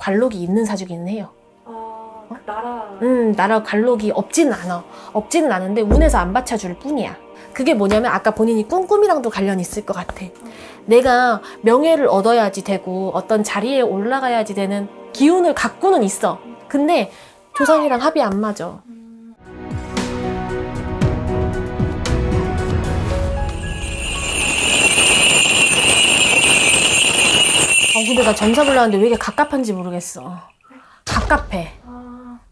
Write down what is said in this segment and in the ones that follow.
관록이 있는 사주기는 해요. 나라 관록이 없지는 않아. 없지는 않은데 운에서 안 받쳐줄 뿐이야. 그게 뭐냐면 아까 본인이 꿈꿈이랑도 관련이 있을 것 같아. 내가 명예를 얻어야지 되고 어떤 자리에 올라가야지 되는 기운을 갖고는 있어. 근데 조상이랑 합이 안 맞아. 근데 나 점사 보려는데 왜 이렇게 갑갑한지 모르겠어. 갑갑해.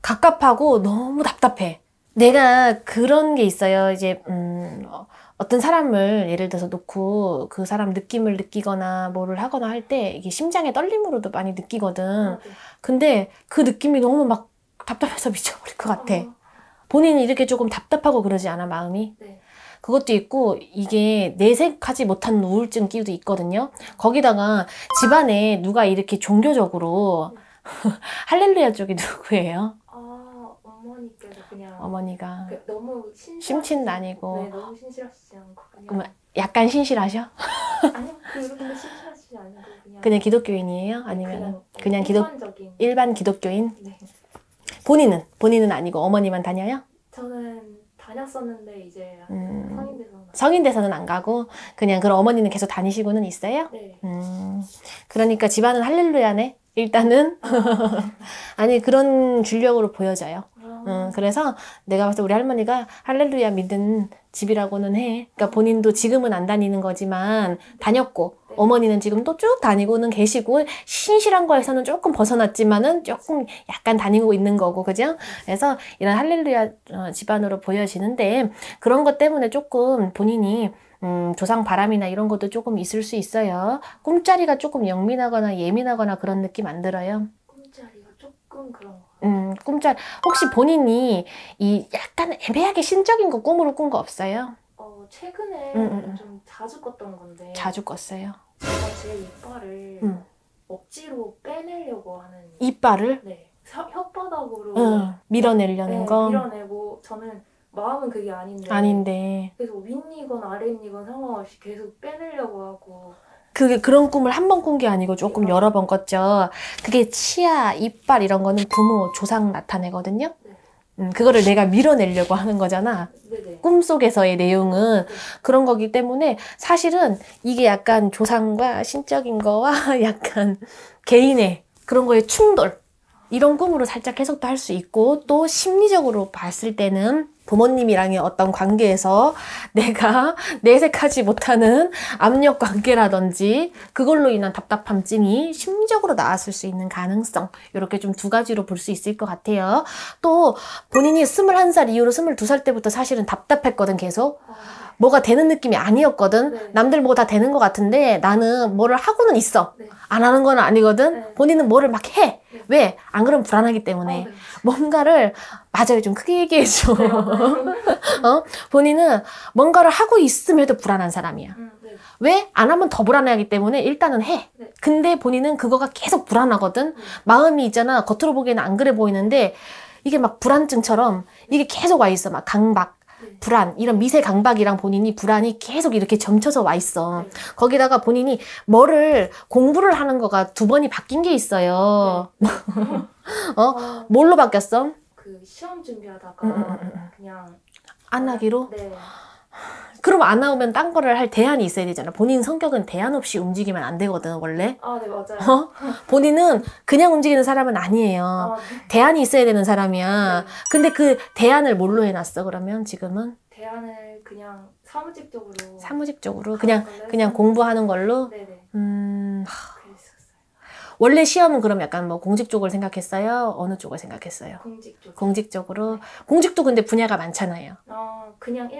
갑갑하고 너무 답답해. 내가 그런 게 있어요. 이제 어떤 사람을 예를 들어서 놓고 그 사람 느낌을 느끼거나 뭐를 하거나 할 때 이게 심장의 떨림으로도 많이 느끼거든. 근데 그 느낌이 너무 막 답답해서 미쳐버릴 것 같아. 본인이 이렇게 조금 답답하고 그러지 않아, 마음이? 네. 그것도 있고 이게 내색하지 못한 우울증 끼도 있거든요. 거기다가 집안에 누가 이렇게 종교적으로 할렐루야 쪽이 누구예요? 어머니께서 그냥 어머니가 너무 심취는 아니고. 네, 너무 신실하시지 않고 그럼 약간 신실하셔? 아니요, 그렇게 신실하시지 않고 그냥 기독교인이에요? 아니면 그냥 일반 기독교인? 네. 본인은 아니고 어머니만 다녀요? 저는 다녔었는데 이제 성인 돼서는 안 가고 그냥 그럼 어머니는 계속 다니시고는 있어요? 네. 그러니까 집안은 할렐루야네. 일단은 아니 그런 줄력으로 보여져요. 그래서 내가 봤을 때 우리 할머니가 할렐루야 믿는 집이라고는 해. 그러니까 본인도 지금은 안 다니는 거지만 다녔고 어머니는 지금 또 쭉 다니고는 계시고 신실한 거에서는 조금 벗어났지만은 조금 약간 다니고 있는 거고, 그죠? 그래서 이런 할렐루야 집안으로 보여지는데 그런 것 때문에 조금 본인이 조상 바람이나 이런 것도 조금 있을 수 있어요. 꿈자리가 조금 예민하거나 그런 느낌 안 들어요? 꿈자리가 조금 그런 거. 꿈자리. 혹시 본인이 이 약간 애매하게 신적인 거 꿈으로 꾼 거 없어요? 최근에 좀 자주 꿨던 건데. 자주 꿨어요? 제가 제 이빨을 억지로 빼내려고 하는. 이빨을? 네. 혓바닥으로 밀어내려는 거? 밀어내고 저는 마음은 그게 아닌데 그래서 윗니건 아랫니건 상관없이 계속 빼내려고 하고. 그게 그런 꿈을 한 번 꾼 게 아니고 조금 여러 번 꿨죠. 그게 치아, 이빨 이런 거는 부모, 조상 나타내거든요. 네. 그거를 내가 밀어내려고 하는 거잖아. 네네. 꿈속에서의 내용은 그런 거기 때문에 사실은 이게 약간 조상과 신적인 거와 약간 개인의 그런 거에 충돌 이런 꿈으로 살짝 해석도 할 수 있고, 또 심리적으로 봤을 때는 부모님이랑의 어떤 관계에서 내가 내색하지 못하는 압력 관계라든지 그걸로 인한 답답함증이 심리적으로 나왔을 수 있는 가능성, 이렇게 좀 두 가지로 볼 수 있을 것 같아요. 또 본인이 21살 이후로 22살 때부터 사실은 답답했거든. 계속 뭐가 되는 느낌이 아니었거든. 네. 남들 뭐 다 되는 것 같은데 나는 뭐를 하고는 있어. 네. 안 하는 건 아니거든. 네. 본인은 뭐를 막 해. 네. 왜? 안 그러면 불안하기 때문에. 네. 뭔가를, 맞아요. 좀 크게 얘기해줘. 네, 본인은 뭔가를 하고 있음에도 불안한 사람이야. 네. 왜? 안 하면 더 불안해하기 때문에 일단은 해. 네. 근데 본인은 그거가 계속 불안하거든. 마음이 있잖아. 겉으로 보기에는 안 그래 보이는데 이게 막 불안증처럼 이게 계속 와 있어. 막 강박. 불안, 이런 미세 강박이랑 본인이 불안이 계속 이렇게 점쳐서 와 있어. 거기다가 본인이 뭐를 공부를 하는 거가 두 번이 바뀐 게 있어요. 뭘로 바뀌었어? 그 시험 준비하다가 그냥 안 하기로? 네. 그럼 안 나오면 딴 거를 할 대안이 있어야 되잖아. 본인 성격은 대안 없이 움직이면 안 되거든, 원래. 네, 맞아요. 본인은 그냥 움직이는 사람은 아니에요. 네. 대안이 있어야 되는 사람이야. 네. 근데 그 대안을 뭘로 해놨어, 그러면 지금은? 대안을 그냥 사무직적으로. 사무직적으로? 그냥 공부하는 걸로? 네네. 그랬었어요. 원래 시험은 그럼 약간 뭐 공직 쪽을 생각했어요? 어느 쪽을 생각했어요? 공직 쪽. 공직적으로? 네. 공직도 근데 분야가 많잖아요. 그냥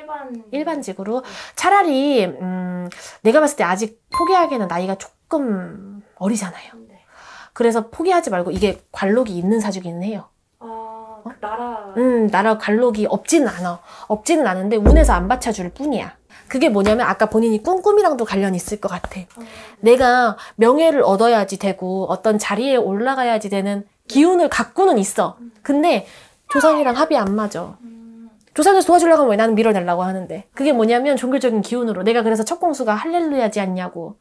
일반직으로? 네. 차라리 내가 봤을 때 아직 포기하기에는 나이가 조금 어리잖아요. 네. 그래서 포기하지 말고, 이게 관록이 있는 사주기는 해요. 나라 관록이 없지는 않아. 없지는 않은데 운에서 안 받쳐줄 뿐이야. 그게 뭐냐면 아까 본인이 꿈꿈이랑도 관련이 있을 것 같아. 내가 명예를 얻어야지 되고 어떤 자리에 올라가야지 되는 기운을 갖고는 있어. 근데 조상이랑 합이 안 맞아. 조상에서 도와주려고 하면 왜 나는 밀어내려고 하는데. 그게 뭐냐면 종교적인 기운으로. 내가 그래서 첫 공수가 할렐루야지 않냐고.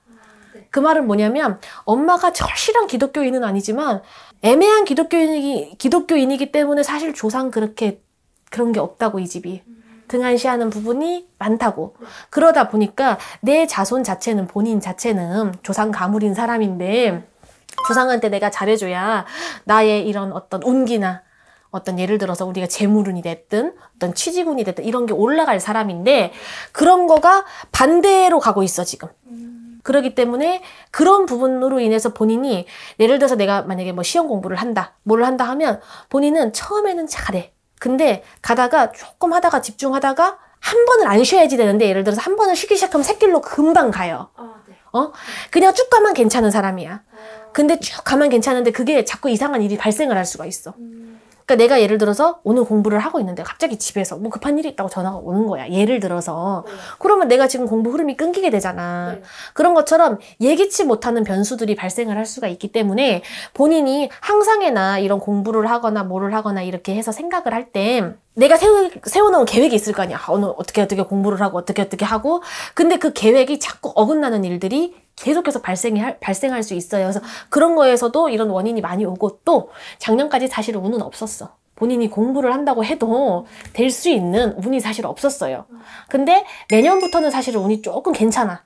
그 말은 뭐냐면 엄마가 절실한 기독교인은 아니지만 애매한 기독교인이기 때문에 사실 조상 그런 게 없다고, 이 집이. 등한시하는 부분이 많다고. 그러다 보니까 내 자손 자체는, 본인 자체는 조상 가물인 사람인데 조상한테 내가 잘해줘야 나의 이런 어떤 운기나 어떤 예를 들어서 우리가 재물운이 됐든 어떤 취직운이 됐든 이런 게 올라갈 사람인데 그런 거가 반대로 가고 있어 지금. 그렇기 때문에 그런 부분으로 인해서 본인이 예를 들어서 내가 만약에 뭐 시험 공부를 한다, 뭐를 한다 하면 본인은 처음에는 잘해. 근데 가다가 조금 하다가 집중하다가 한 번을 안 쉬어야지 되는데 예를 들어서 한 번을 쉬기 시작하면 새길로 금방 가요. 네. 그냥 쭉 가면 괜찮은 사람이야. 근데 쭉 가면 괜찮은데 그게 자꾸 이상한 일이 발생을 할 수가 있어. 그러니까 내가 예를 들어서 오늘 공부를 하고 있는데 갑자기 집에서 뭐 급한 일이 있다고 전화가 오는 거야. 예를 들어서. 그러면 내가 지금 공부 흐름이 끊기게 되잖아. 그런 것처럼 예기치 못하는 변수들이 발생을 할 수가 있기 때문에 본인이 항상에나 이런 공부를 하거나 뭐를 하거나 이렇게 해서 생각을 할 때 내가 세워놓은 계획이 있을 거 아니야. 오늘 어떻게 공부를 하고 어떻게 하고 근데 그 계획이 자꾸 어긋나는 일들이 계속해서 발생할 수 있어요. 그래서 그런 거에서도 이런 원인이 많이 오고 또 작년까지 사실 운은 없었어. 본인이 공부를 한다고 해도 될 수 있는 운이 사실 없었어요. 근데 내년부터는 사실 운이 조금 괜찮아.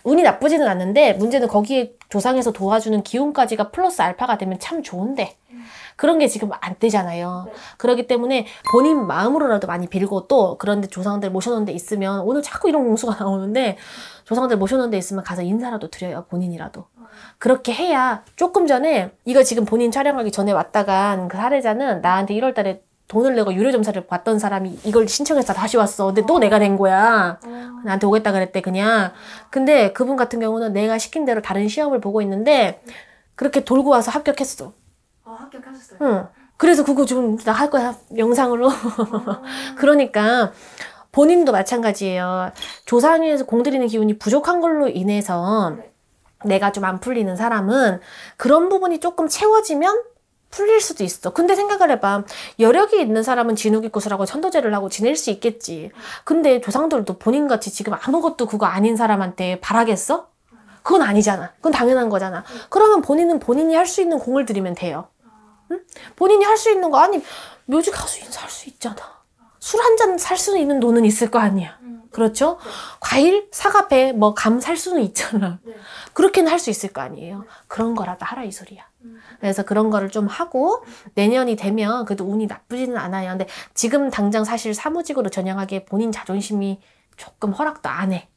운이 나쁘지는 않는데 문제는 거기에 조상에서 도와주는 기운까지가 플러스 알파가 되면 참 좋은데 그런 게 지금 안 되잖아요. 그렇기 때문에 본인 마음으로라도 많이 빌고 또 그런데 조상들 모셔놓은 데 있으면 오늘 자꾸 이런 공수가 나오는데 조상들 모셔놓은 데 있으면 가서 인사라도 드려요. 본인이라도. 그렇게 해야 조금 전에 이거 지금 본인 촬영하기 전에 왔다간 그 사례자는 나한테 1월 달에 돈을 내고 유료점사를 봤던 사람이 이걸 신청해서 다시 왔어. 근데 또 내가 된 거야. 나한테 오겠다 그랬대 그냥. 근데 그분 같은 경우는 내가 시킨 대로 다른 시험을 보고 있는데 그렇게 돌고 와서 합격했어. 합격하셨어요? 응. 그래서 그거 좀 나 할 거야. 영상으로. 그러니까 본인도 마찬가지예요. 조상에서 공들이는 기운이 부족한 걸로 인해서 내가 좀 안 풀리는 사람은 그런 부분이 조금 채워지면 풀릴 수도 있어. 근데 생각을 해봐. 여력이 있는 사람은 진욱이구슬하고 천도제를 하고 지낼 수 있겠지. 근데 조상들도 본인같이 지금 아무것도 그거 아닌 사람한테 바라겠어? 그건 아니잖아. 그건 당연한 거잖아. 그러면 본인은 본인이 할 수 있는 공을 들이면 돼요. 응? 본인이 할 수 있는 거 아니 묘지 가서 살 수 있잖아. 술 한 잔 살 수 있는 돈은 있을 거 아니야. 그렇죠? 과일, 사과배, 뭐 감 살 수는 있잖아. 그렇게는 할 수 있을 거 아니에요. 그런 거라도 하라 이 소리야. 그래서 그런 거를 좀 하고 내년이 되면 그래도 운이 나쁘지는 않아요. 근데 지금 당장 사실 사무직으로 전향하기에 본인 자존심이 조금 허락도 안 해.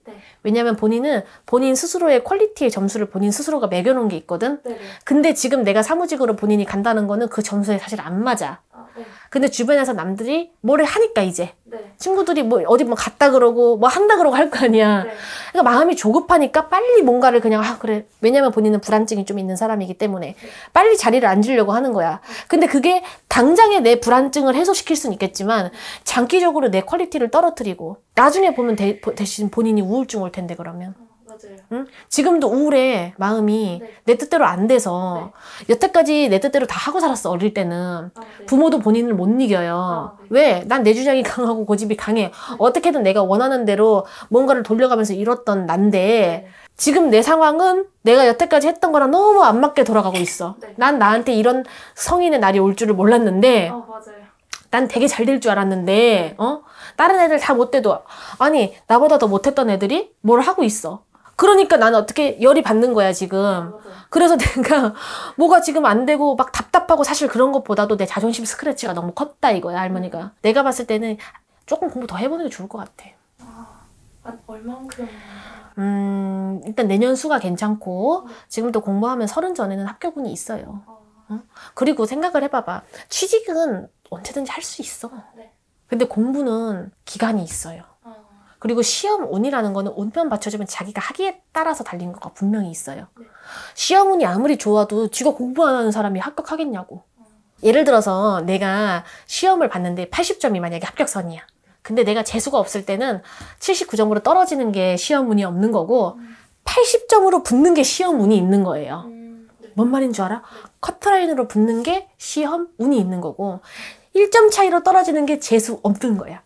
왜냐면 본인은 본인 스스로의 퀄리티의 점수를 본인 스스로가 매겨놓은 게 있거든. 근데 지금 내가 사무직으로 본인이 간다는 거는 그 점수에 사실 안 맞아. 근데 주변에서 남들이 뭐를 하니까 이제 친구들이 뭐 어디 뭐 갔다 그러고 뭐 한다 그러고 할 거 아니야. 그러니까 마음이 조급하니까 빨리 뭔가를 그냥 그래. 왜냐면 본인은 불안증이 좀 있는 사람이기 때문에 빨리 자리를 앉으려고 하는 거야. 근데 그게 당장에 내 불안증을 해소시킬 수는 있겠지만 장기적으로 내 퀄리티를 떨어뜨리고 나중에 보면 대신 본인이 우울증 올 텐데 그러면. 맞아요. 응? 지금도 우울해. 마음이 내 뜻대로 안 돼서 여태까지 내 뜻대로 다 하고 살았어. 어릴 때는 부모도 본인을 못 이겨요. 왜? 난 내 주장이 강하고 고집이 강해. 어떻게든 내가 원하는 대로 뭔가를 돌려가면서 이뤘던 난데 지금 내 상황은 내가 여태까지 했던 거랑 너무 안 맞게 돌아가고 있어. 난 나한테 이런 성인의 날이 올 줄을 몰랐는데 맞아요. 난 되게 잘 될 줄 알았는데 다른 애들 다 못돼도 아니 나보다 더 못했던 애들이 뭘 하고 있어. 그러니까 나는 어떻게 열이 받는 거야 지금. 그래서 내가 뭐가 지금 안 되고 막 답답하고 사실 그런 것보다도 내 자존심 스크래치가 너무 컸다 이거야 할머니가. 내가 봤을 때는 조금 공부 더 해보는 게 좋을 것 같아. 얼만큼? 일단 내년 수가 괜찮고 지금도 공부하면 30 전에는 합격운이 있어요. 그리고 생각을 해봐봐. 취직은 언제든지 할 수 있어. 근데 공부는 기간이 있어요. 그리고 시험 운이라는 거는 운편 받쳐주면 자기가 하기에 따라서 달린 거가 분명히 있어요. 시험 운이 아무리 좋아도 지가 공부 안 하는 사람이 합격하겠냐고. 예를 들어서 내가 시험을 봤는데 80점이 만약에 합격선이야. 근데 내가 재수가 없을 때는 79점으로 떨어지는 게 시험 운이 없는 거고 80점으로 붙는 게 시험 운이 있는 거예요. 뭔 말인 줄 알아? 커트라인으로 붙는 게 시험 운이 있는 거고 1점 차이로 떨어지는 게 재수 없는 거야.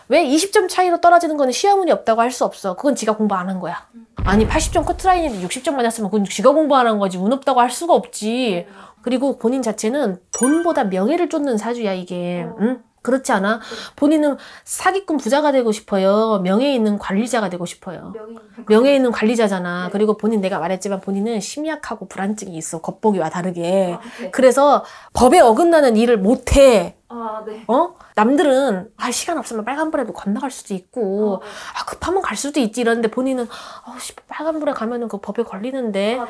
왜 20점 차이로 떨어지는 거는 시험 운이 없다고 할 수 없어. 그건 지가 공부 안 한 거야. 아니 80점 커트라인인데 60점 맞았으면 그건 지가 공부 안 한 거지 운 없다고 할 수가 없지. 그리고 본인 자체는 돈보다 명예를 쫓는 사주야, 이게. 응? 그렇지 않아? 본인은 사기꾼 부자가 되고 싶어요. 명예 있는 관리자가 되고 싶어요. 명예 있는 관리자잖아. 네. 그리고 본인 내가 말했지만 본인은 심약하고 불안증이 있어. 겉보기와 다르게. 네. 그래서 법에 어긋나는 일을 못해. 네. 남들은 시간 없으면 빨간불에도 건너갈 수도 있고 급하면 갈 수도 있지 이러는데 본인은 빨간불에 가면은 그 법에 걸리는데 네,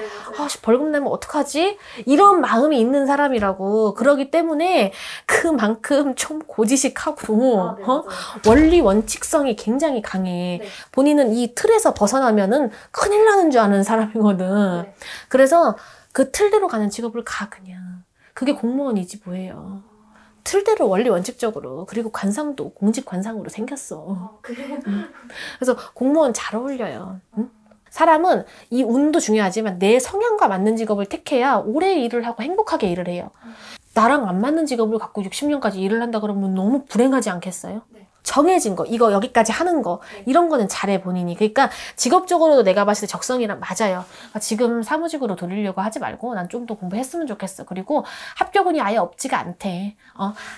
벌금 내면 어떡하지? 이런 마음이 있는 사람이라고. 그러기 때문에 그만큼 좀 고지식하고 네, 원리 원칙성이 굉장히 강해. 네. 본인은 이 틀에서 벗어나면은 큰일 나는 줄 아는 사람이거든. 네. 그래서 그 틀대로 가는 직업을 가 그냥. 그게 공무원이지 뭐예요. 틀대로 원리 원칙적으로. 그리고 관상도 공직 관상으로 생겼어. 그래요? 그래서 공무원 잘 어울려요. 응? 사람은 이 운도 중요하지만 내 성향과 맞는 직업을 택해야 오래 일을 하고 행복하게 일을 해요. 나랑 안 맞는 직업을 갖고 60년까지 일을 한다 그러면 너무 불행하지 않겠어요? 네. 정해진 거, 이거 여기까지 하는 거, 네. 이런 거는 잘해 본인이. 그러니까 직업적으로도 내가 봤을 때 적성이랑 맞아요. 지금 사무직으로 돌리려고 하지 말고 난 좀 더 공부했으면 좋겠어. 그리고 합격운이 아예 없지가 않대.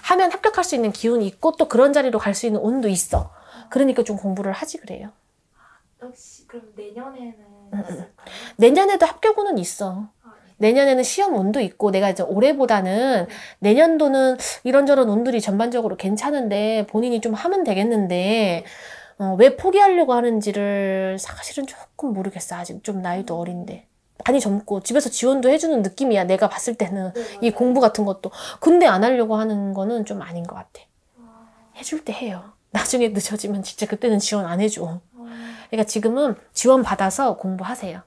하면 합격할 수 있는 기운이 있고 또 그런 자리로 갈 수 있는 운도 있어. 그러니까 좀 공부를 하지 그래요. 혹시 그럼 내년에는 있을까요? 내년에도 합격운은 있어. 내년에는 시험 운도 있고 내가 이제 올해보다는 내년도는 이런저런 운들이 전반적으로 괜찮은데 본인이 좀 하면 되겠는데 왜 포기하려고 하는지를 사실은 조금 모르겠어. 아직 좀 나이도 어린데. 많이 젊고 집에서 지원도 해주는 느낌이야. 내가 봤을 때는. 이 공부 같은 것도. 근데 안 하려고 하는 거는 좀 아닌 것 같아. 해줄 때 해요. 나중에 늦어지면 진짜 그때는 지원 안 해줘. 그러니까 지금은 지원 받아서 공부하세요.